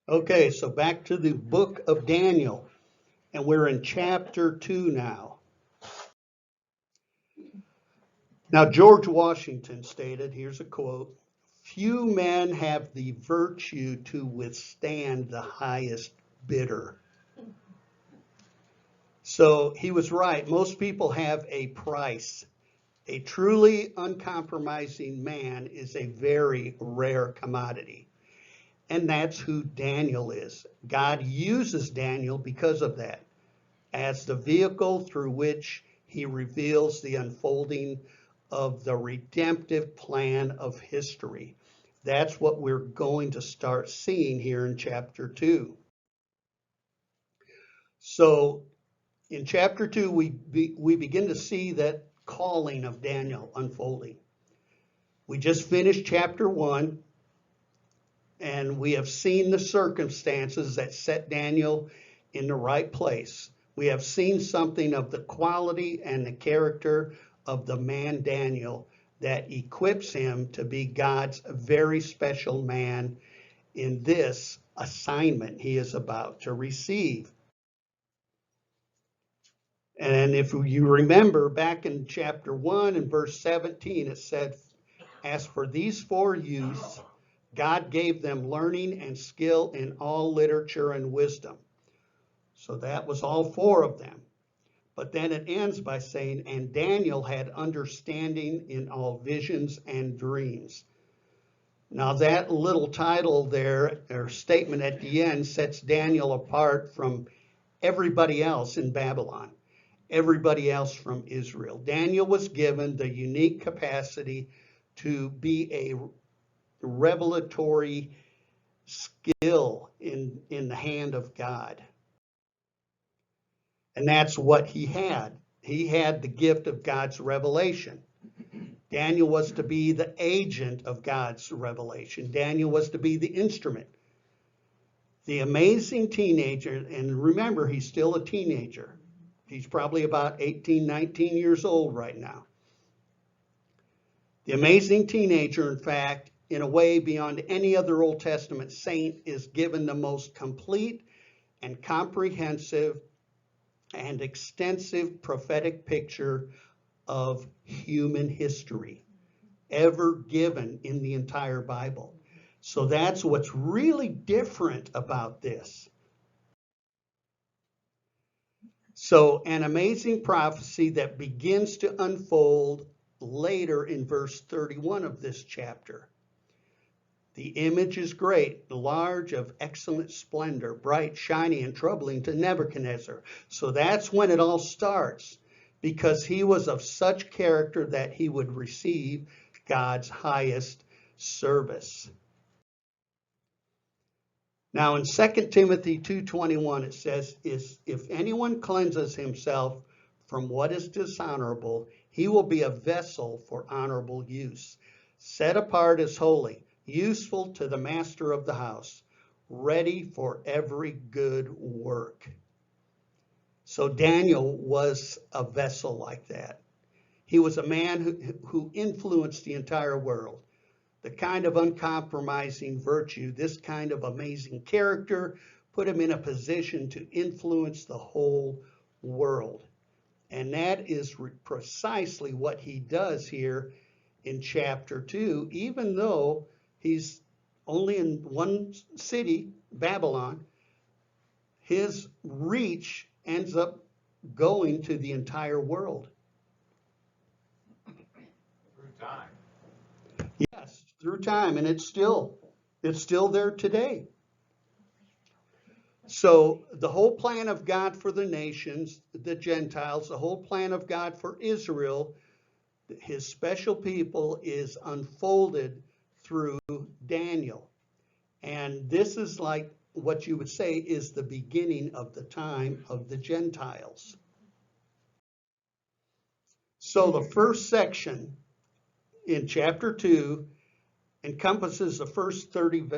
Okay, so back to the book of Daniel, and we're in chapter 2 now. Now, George Washington stated, here's a quote, "Few men have the virtue to withstand the highest bidder." So he was right. Most people have a price. A truly uncompromising man is a very rare commodity. And that's who Daniel is. God uses Daniel because of that, as the vehicle through which he reveals the unfolding of the redemptive plan of history. That's what we're going to start seeing here in chapter 2. So in chapter 2, we begin to see that calling of Daniel unfolding. We just finished chapter 1, and we have seen the circumstances that set Daniel in the right place. We have seen something of the quality and the character of the man Daniel that equips him to be God's very special man in this assignment he is about to receive. And if you remember back in chapter 1 and verse 17, it said, "As for these 4 youths, God gave them learning and skill in all literature and wisdom." So that was all 4 of them. But then it ends by saying, "And Daniel had understanding in all visions and dreams." Now that little title there, or statement at the end, sets Daniel apart from everybody else in Babylon, everybody else from Israel. Daniel was given the unique capacity to be a revelatory skill in the hand of God. And that's what he had. He had the gift of God's revelation. Daniel was to be the agent of God's revelation. Daniel was to be the instrument. The amazing teenager, and remember, he's still a teenager. He's probably about 18, 19 years old right now. The amazing teenager, in fact, in a way beyond any other Old Testament saint, is given the most complete and comprehensive and extensive prophetic picture of human history ever given in the entire Bible. So that's what's really different about this. So an amazing prophecy that begins to unfold later in verse 31 of this chapter. "The image is great, large, of excellent splendor, bright, shiny, and troubling to Nebuchadnezzar." So that's when it all starts, because he was of such character that he would receive God's highest service. Now in 2 Timothy 2:21 it says, "If anyone cleanses himself from what is dishonorable, he will be a vessel for honorable use, set apart as holy, useful to the master of the house, ready for every good work." So Daniel was a vessel like that. He was a man who influenced the entire world. The kind of uncompromising virtue, this kind of amazing character, put him in a position to influence the whole world. And that is precisely what he does here in chapter 2, even though he's only in one city, Babylon. His reach ends up going to the entire world. Through time. Yes, through time, and it's still there today. So the whole plan of God for the nations, the Gentiles, the whole plan of God for Israel, his special people, is unfolded through Daniel. And this is like what you would say is the beginning of the time of the Gentiles. So the first section in chapter 2 encompasses the first 30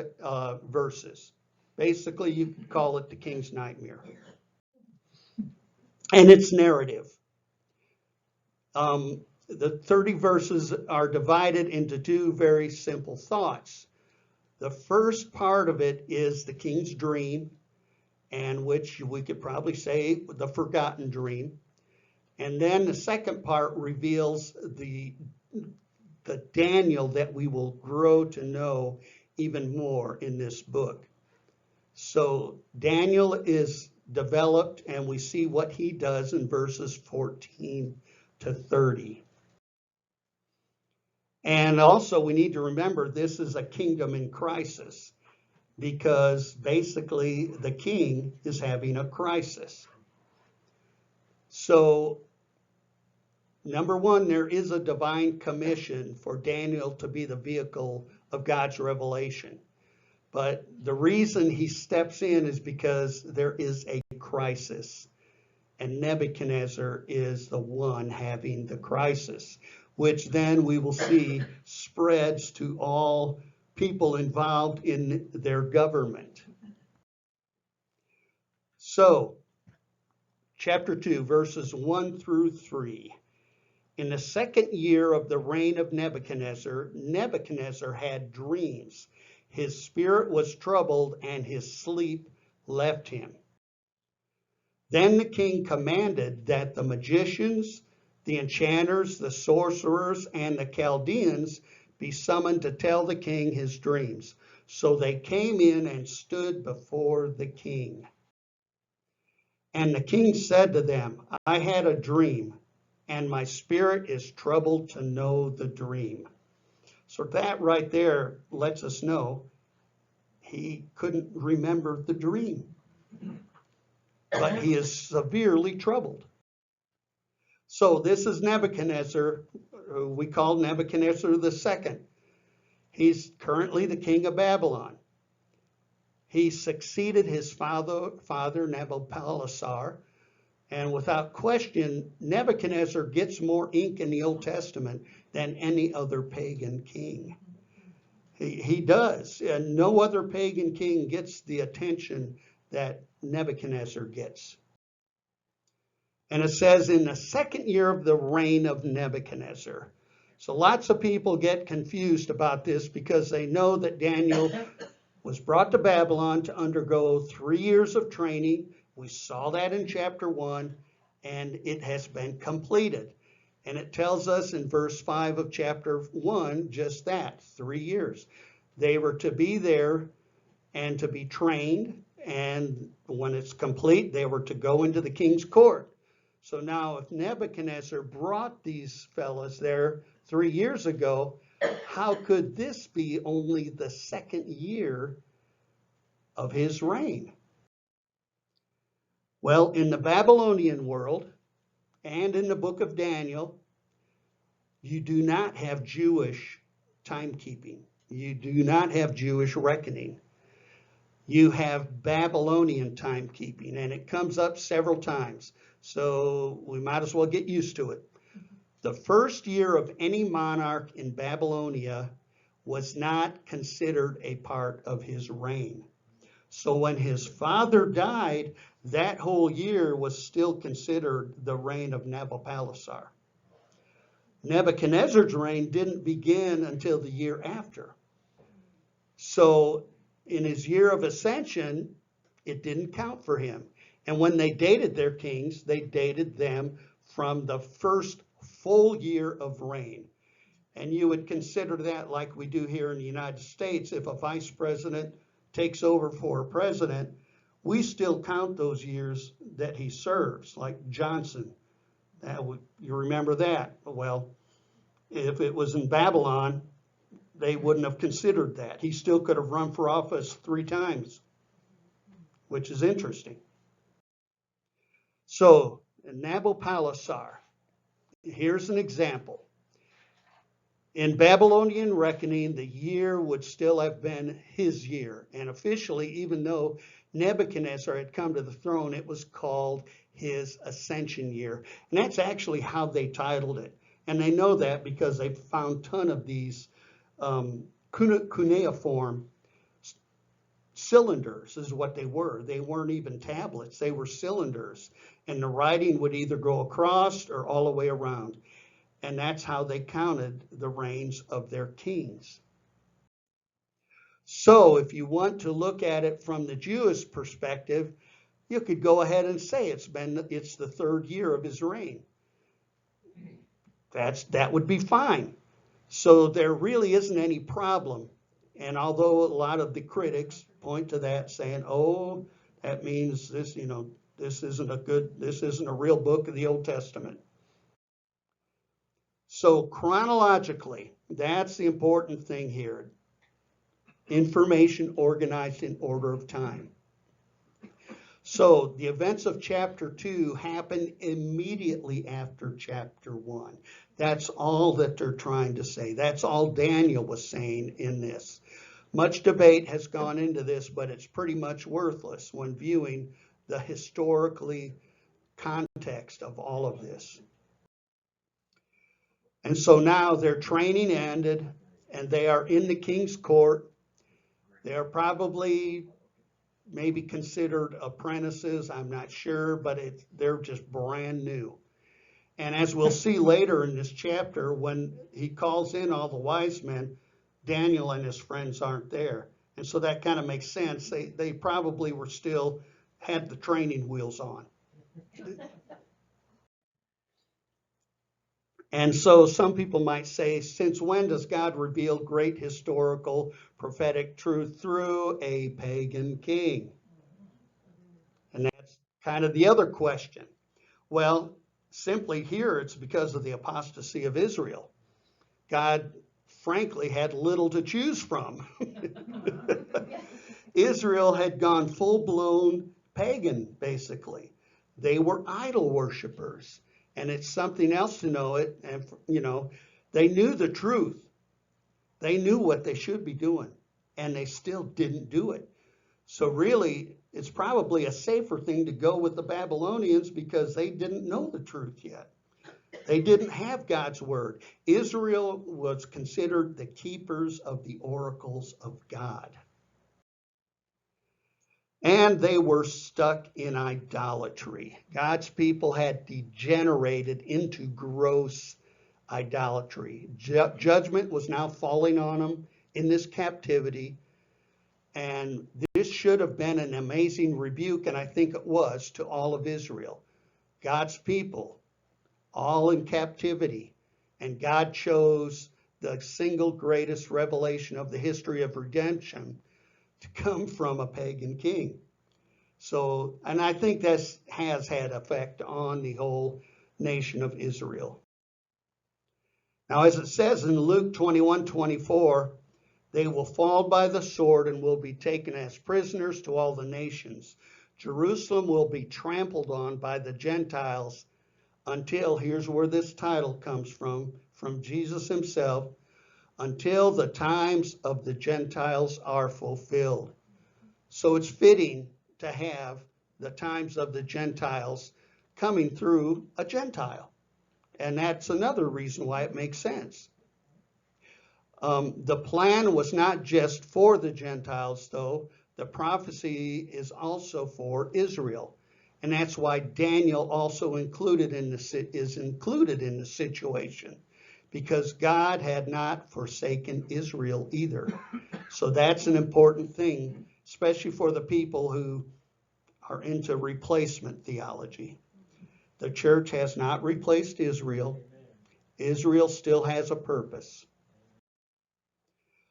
verses. Basically, you could call it the King's Nightmare. And it's narrative. The 30 verses are divided into 2 very simple thoughts. The first part of it is the king's dream, and which we could probably say the forgotten dream. And then the second part reveals the Daniel that we will grow to know even more in this book. So Daniel is developed, and we see what he does in verses 14 to 30. And also we need to remember this is a kingdom in crisis, because basically the king is having a crisis. So number one, there is a divine commission for Daniel to be the vehicle of God's revelation. But the reason he steps in is because there is a crisis. And Nebuchadnezzar is the one having the crisis, which then we will see spreads to all people involved in their government. So, chapter 2, verses 1 through 3. In the second year of the reign of Nebuchadnezzar, Nebuchadnezzar had dreams. His spirit was troubled, and his sleep left him. Then the king commanded that the magicians, the enchanters, the sorcerers, and the Chaldeans be summoned to tell the king his dreams. So they came in and stood before the king. And the king said to them, I had a dream, and my spirit is troubled to know the dream. So that right there lets us know he couldn't remember the dream, but he is severely troubled. So this is Nebuchadnezzar, who we call Nebuchadnezzar II. He's currently the king of Babylon. He succeeded his father Nabopolassar, and without question, Nebuchadnezzar gets more ink in the Old Testament than any other pagan king. He does, and no other pagan king gets the attention that Nebuchadnezzar gets. And it says, in the second year of the reign of Nebuchadnezzar. So lots of people get confused about this because they know that Daniel was brought to Babylon to undergo 3 years of training. We saw that in chapter 1, and it has been completed. And it tells us in verse 5 of chapter 1 just that, 3 years. They were to be there and to be trained, and when it's complete, they were to go into the king's court. So now if Nebuchadnezzar brought these fellas there 3 years ago, how could this be only the second year of his reign? Well, in the Babylonian world and in the book of Daniel, you do not have Jewish timekeeping. You do not have Jewish reckoning. You have Babylonian timekeeping, and it comes up several times. So we might as well get used to it. The first year of any monarch in Babylonia was not considered a part of his reign. So when his father died, that whole year was still considered the reign of Nabopolassar. Nebuchadnezzar's reign didn't begin until the year after. So in his year of ascension, it didn't count for him. And when they dated their kings, they dated them from the first full year of reign. And you would consider that like we do here in the United States. If a vice president takes over for a president, we still count those years that he serves, like Johnson. You remember that? Well, if it was in Babylon, they wouldn't have considered that. He still could have run for office 3 times, which is interesting. So, Nabopolassar, here's an example. In Babylonian reckoning, the year would still have been his year. And officially, even though Nebuchadnezzar had come to the throne, it was called his ascension year. And that's actually how they titled it. And they know that because they found a ton of these cuneiform cylinders is what they were. They weren't even tablets. They were cylinders. And the writing would either go across or all the way around. And that's how they counted the reigns of their kings. So if you want to look at it from the Jewish perspective, you could go ahead and say it's the third year of his reign. That would be fine. So there really isn't any problem. And although a lot of the critics point to that saying, oh, that means this, this isn't a real book of the Old Testament. So chronologically, that's the important thing here. Information organized in order of time. So the events of chapter 2 happen immediately after chapter 1. That's all that they're trying to say. That's all Daniel was saying in this. Much debate has gone into this, but it's pretty much worthless when viewing the historically context of all of this. And so now their training ended, and they are in the king's court. They are probably maybe considered apprentices, I'm not sure, but they're just brand new. And as we'll see later in this chapter, when he calls in all the wise men, Daniel and his friends aren't there. And so that kind of makes sense. They probably had the training wheels on. And so some people might say, since when does God reveal great historical prophetic truth through a pagan king? And that's kind of the other question. Well, simply here it's because of the apostasy of Israel. God, frankly, had little to choose from. Israel had gone full-blown pagan, basically. They were idol worshipers. And it's something else to know it. And, they knew the truth. They knew what they should be doing. And they still didn't do it. So really, it's probably a safer thing to go with the Babylonians because they didn't know the truth yet. They didn't have God's word. Israel was considered the keepers of the oracles of God. And they were stuck in idolatry. God's people had degenerated into gross idolatry. Judgment was now falling on them in this captivity. And this should have been an amazing rebuke, and I think it was, to all of Israel. God's people, all in captivity. And God chose the single greatest revelation of the history of redemption to come from a pagan king. So, and I think this has had effect on the whole nation of Israel. Now, as it says in Luke 21:24, they will fall by the sword and will be taken as prisoners to all the nations. Jerusalem will be trampled on by the Gentiles until, here's where this title comes from Jesus himself, until the times of the Gentiles are fulfilled. So it's fitting to have the times of the Gentiles coming through a Gentile. And that's another reason why it makes sense. The plan was not just for the Gentiles, though. The prophecy is also for Israel. And that's why Daniel also is included in the situation, because God had not forsaken Israel either. So that's an important thing, especially for the people who are into replacement theology. The church has not replaced Israel. Israel still has a purpose.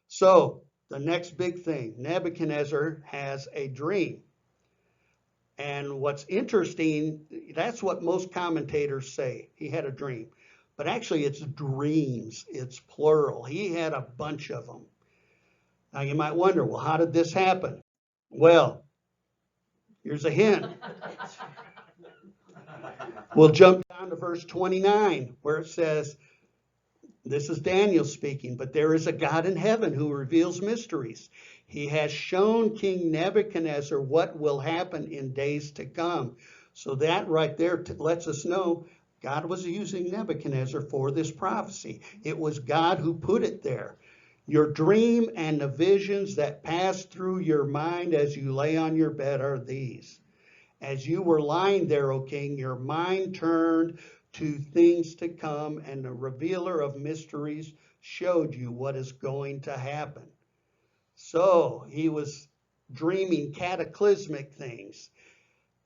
So the next big thing, Nebuchadnezzar has a dream. And what's interesting, that's what most commentators say. He had a dream. But actually it's dreams. It's plural. He had a bunch of them. Now you might wonder, well, how did this happen? Well, here's a hint. We'll jump down to verse 29, where it says, this is Daniel speaking, but there is a God in heaven who reveals mysteries. He has shown King Nebuchadnezzar what will happen in days to come. So that right there lets us know God was using Nebuchadnezzar for this prophecy. It was God who put it there. Your dream and the visions that pass through your mind as you lay on your bed are these. As you were lying there, O king, your mind turned to things to come, and the revealer of mysteries showed you what is going to happen. So he was dreaming cataclysmic things.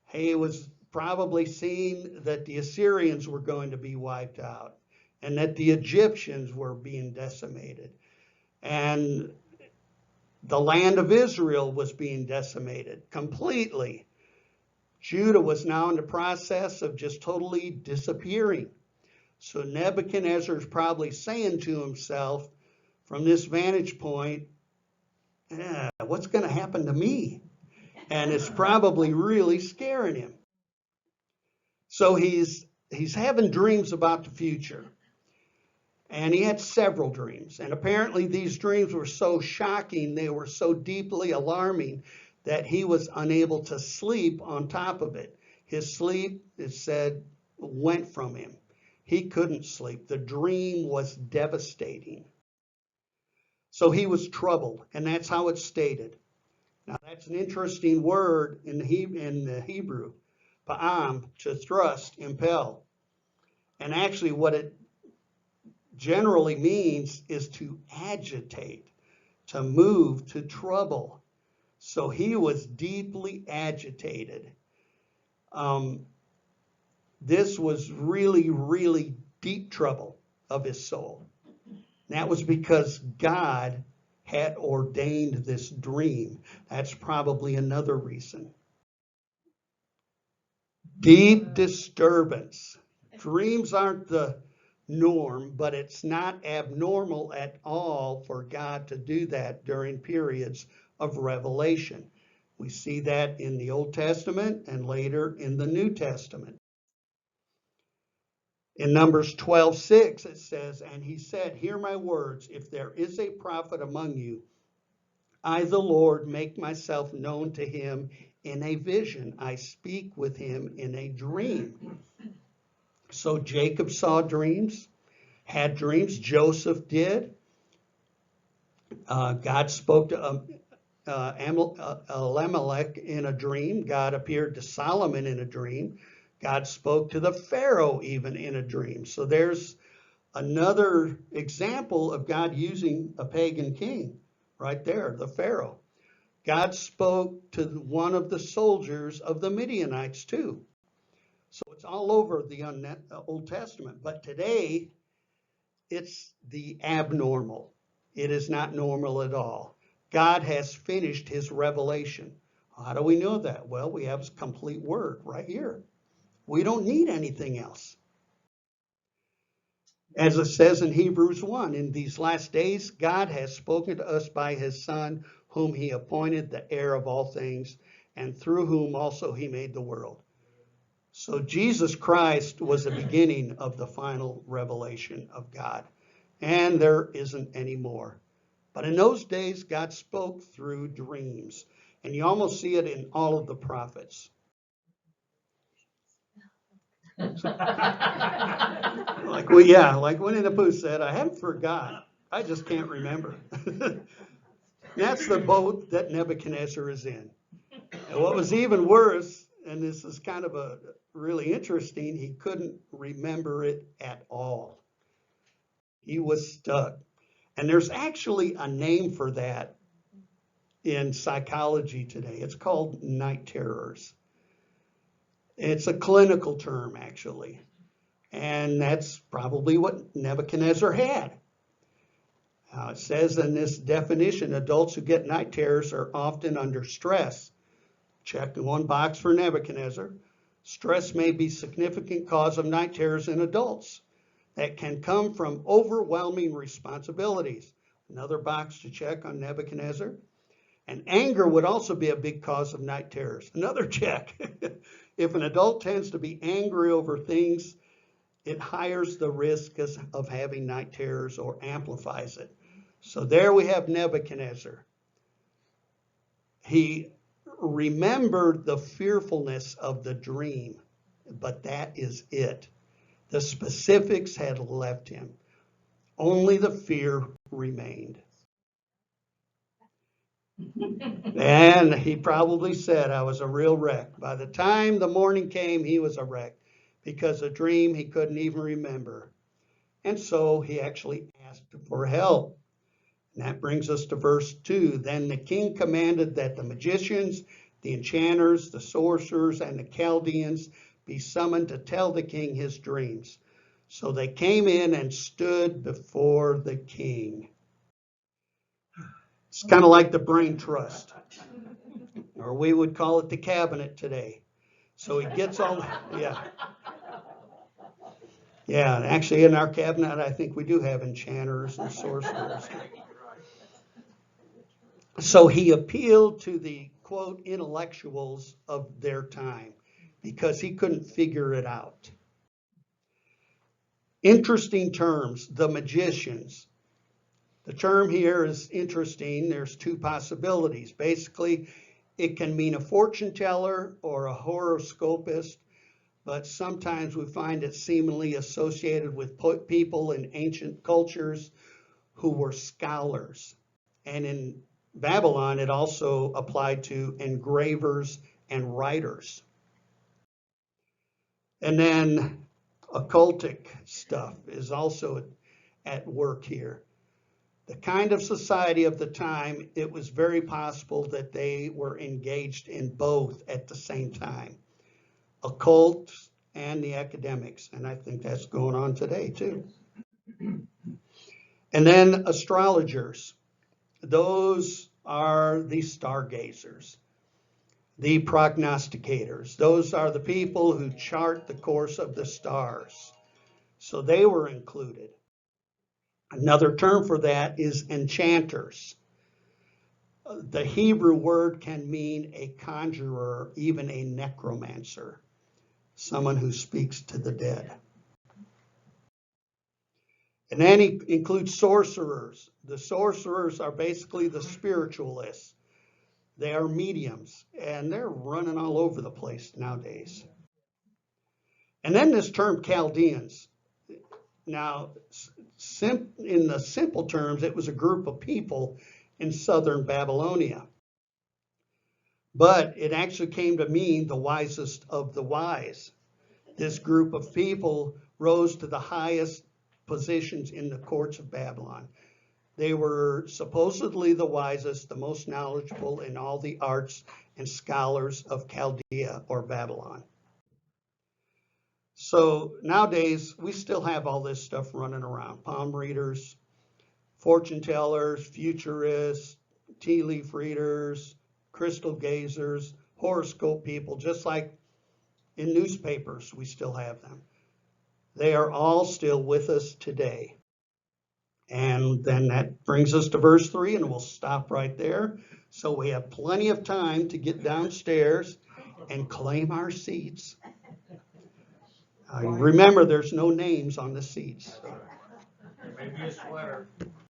He was probably seeing that the Assyrians were going to be wiped out and that the Egyptians were being decimated. And the land of Israel was being decimated completely. Judah was now in the process of just totally disappearing. So Nebuchadnezzar is probably saying to himself from this vantage point, what's going to happen to me? And it's probably really scaring him. So he's having dreams about the future. And he had several dreams. And apparently these dreams were so shocking, they were so deeply alarming that he was unable to sleep on top of it. His sleep, it said, went from him. He couldn't sleep. The dream was devastating. So he was troubled, and that's how it's stated. Now that's an interesting word in the Hebrew, pa'am, to thrust, impel. And actually what it generally means is to agitate, to move, to trouble. So he was deeply agitated. This was really, really deep trouble of his soul. That was because God had ordained this dream. That's probably another reason. Deep disturbance. Dreams aren't the norm, but it's not abnormal at all for God to do that during periods of revelation. We see that in the Old Testament and later in the New Testament. In Numbers 12:6 it says, and he said, hear my words, if there is a prophet among you, I, the Lord, make myself known to him in a vision. I speak with him in a dream. So Jacob saw dreams, had dreams. Joseph did. God spoke to Elimelech in a dream. God appeared to Solomon in a dream. God spoke to the Pharaoh even in a dream. So there's another example of God using a pagan king right there, the Pharaoh. God spoke to one of the soldiers of the Midianites too. So it's all over the Old Testament. But today, it's the abnormal. It is not normal at all. God has finished his revelation. How do we know that? Well, we have his complete word right here. We don't need anything else. As it says in Hebrews 1, in these last days, God has spoken to us by his Son, whom he appointed the heir of all things, and through whom also he made the world. So Jesus Christ was the beginning of the final revelation of God, and there isn't any more. But in those days, God spoke through dreams, and you almost see it in all of the prophets. Like Winnie the Pooh said, I haven't forgot. I just can't remember. That's the boat that Nebuchadnezzar is in. And what was even worse, and this is kind of really interesting, he couldn't remember it at all. He was stuck. And there's actually a name for that in psychology today. It's called night terrors. It's a clinical term, actually. And that's probably what Nebuchadnezzar had. It says in this definition, adults who get night terrors are often under stress. Check the one box for Nebuchadnezzar. Stress may be a significant cause of night terrors in adults that can come from overwhelming responsibilities. Another box to check on Nebuchadnezzar. And anger would also be a big cause of night terrors. Another check. If an adult tends to be angry over things, it higher the risk of having night terrors or amplifies it. So there we have Nebuchadnezzar. He remembered the fearfulness of the dream, but that is it. The specifics had left him. Only the fear remained. And he probably said, I was a real wreck. By the time the morning came, he was a wreck because a dream he couldn't even remember. And so he actually asked for help. And that brings us to verse 2. Then the king commanded that the magicians, the enchanters, the sorcerers, and the Chaldeans be summoned to tell the king his dreams. So they came in and stood before the king. It's kind of like the brain trust, or we would call it the cabinet today. So he gets all, yeah. Yeah, and actually in our cabinet, I think we do have enchanters and sorcerers. So he appealed to the, quote, intellectuals of their time because he couldn't figure it out. Interesting terms, the magicians. The term here is interesting. There's two possibilities. Basically, it can mean a fortune teller or a horoscopist, but sometimes we find it seemingly associated with people in ancient cultures who were scholars. And in Babylon, it also applied to engravers and writers. And then occultic stuff is also at work here. The kind of society of the time, it was very possible that they were engaged in both at the same time, occult and the academics. And I think that's going on today too. And then astrologers. Those are the stargazers, the prognosticators. Those are the people who chart the course of the stars. So they were included. Another term for that is enchanters. The Hebrew word can mean a conjurer, even a necromancer, someone who speaks to the dead. And then he includes sorcerers. The sorcerers are basically the spiritualists. They are mediums, and they're running all over the place nowadays. And then this term Chaldeans. Now, in the simple terms, it was a group of people in southern Babylonia. But it actually came to mean the wisest of the wise. This group of people rose to the highest positions in the courts of Babylon. They were supposedly the wisest, the most knowledgeable in all the arts and scholars of Chaldea or Babylon. So nowadays, we still have all this stuff running around. Palm readers, fortune tellers, futurists, tea leaf readers, crystal gazers, horoscope people, just like in newspapers, we still have them. They are all still with us today. And then that brings us to verse 3, and we'll stop right there. So we have plenty of time to get downstairs and claim our seats. Remember, there's no names on the seats. Maybe a sweater.